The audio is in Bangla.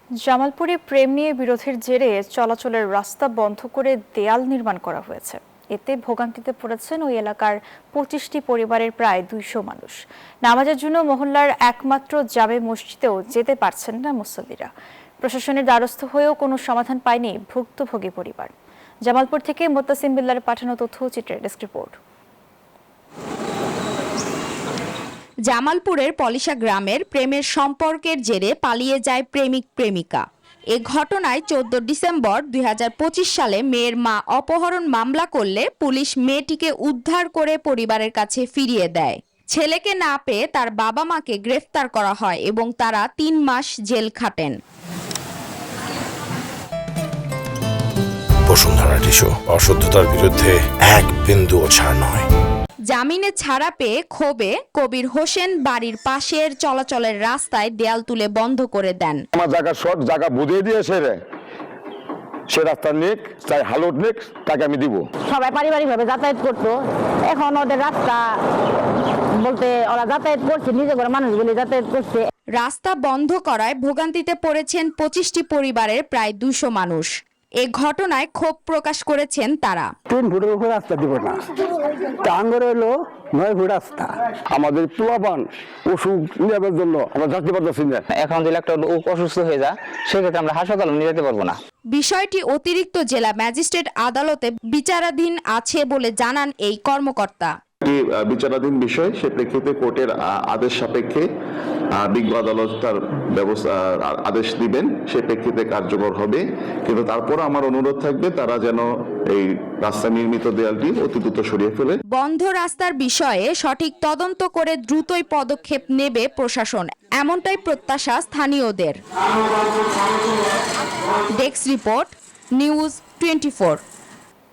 জামালপুরে প্রেম নিয়ে বিরোধের জেরে চলাচলের রাস্তা বন্ধ করে দেয়াল নির্মাণ করা হয়েছে। এতে ভোগান্তিতে পড়েছেন ওই এলাকার 25টি পরিবারের প্রায় 200 মানুষ। নামাজের জন্য মহল্লার একমাত্র জামে মসজিদেও যেতে পারছেন না মুসল্লিরা। প্রশাসনের দ্বারস্থ হয়েও কোনো সমাধান পায়নি ভুক্তভোগী পরিবার। জামালপুর থেকে মোত্তাসিম বিল্লার পাঠানো তথ্যচিত্রের ডেস্ক রিপোর্ট। জামালপুরের পলিশা গ্রামের প্রেমের সম্পর্কের জেরে পালিয়ে যায় প্রেমিক প্রেমিকা। এ ঘটনায় 14 ডিসেম্বর 2025 সালে মেয়ের মা অপহরণ মামলা করলে পুলিশ মেয়েটিকে উদ্ধার করে পরিবারের কাছে ফিরিয়ে দেয়। ছেলেকে না পেয়ে তার বাবা মাকে গ্রেফতার করা হয় এবং তারা 3 মাস জেল খাটেন। বসুন্ধরা টিস্যু অশুদ্ধতার বিরুদ্ধে এক বিন্দুও ছাড় নয়। জামিনে ছাড়া পেয়ে ক্ষোভে কবির হোসেন বাড়ির পাশের চলাচলের রাস্তায় দেয়াল তুলে বন্ধ করে দেন। আমার জায়গা বুঝিয়ে দিয়েছে সে রাস্তা নিক, চাই হালুট নিক, তাকে আমি দিব। সবাই পারিবারিকভাবে যাতায়াত করতো, এখন ওদের রাস্তা বলতে ওরা যাতায়াত করছে, নিজে করে মানুষগুলি যাতায়াত করছে। রাস্তা বন্ধ করায় ভোগান্তিতে পড়েছেন 25টি পরিবারের প্রায় 200 মানুষ। এ ঘটনায় ক্ষোভ প্রকাশ করেছেন তারা। 3 ফুটের উপর রাস্তা দিব না, টাঙ্গর হলো 9 ফুট রাস্তা। আমাদের পোলাপান অসুখ নেওয়ার জন্য আমরা যাতে পারতেছি না। এখন যদি একটা লোক অসুস্থ হয়ে যায় সেক্ষেত্রে আমরা হাসপাতালে নিয়ে যেতে পারবো না। বিষয়টি অতিরিক্ত জেলা ম্যাজিস্ট্রেট আদালতে বিচারাধীন আছে বলে জানান এই কর্মকর্তা। বিচারাধীন বিষয়, সে প্রেক্ষিতে কোর্টের আদেশ সাপেক্ষে বিজ্ঞ আদালত তার ব্যবস্থা আদেশ দিবেন, সে প্রেক্ষিতে কার্যকর হবে। কিন্তু তারপর আমার অনুরোধ থাকবে তারা যেন এই রাস্তা নির্মিত দেয়ালটি অতি দ্রুত সরিয়ে ফেলে। বন্ধ রাস্তার বিষয়ে সঠিক তদন্ত করে দ্রুতই পদক্ষেপ নেবে প্রশাসন, এমনটাই প্রত্যাশা স্থানীয়দের। Desk report, news 24।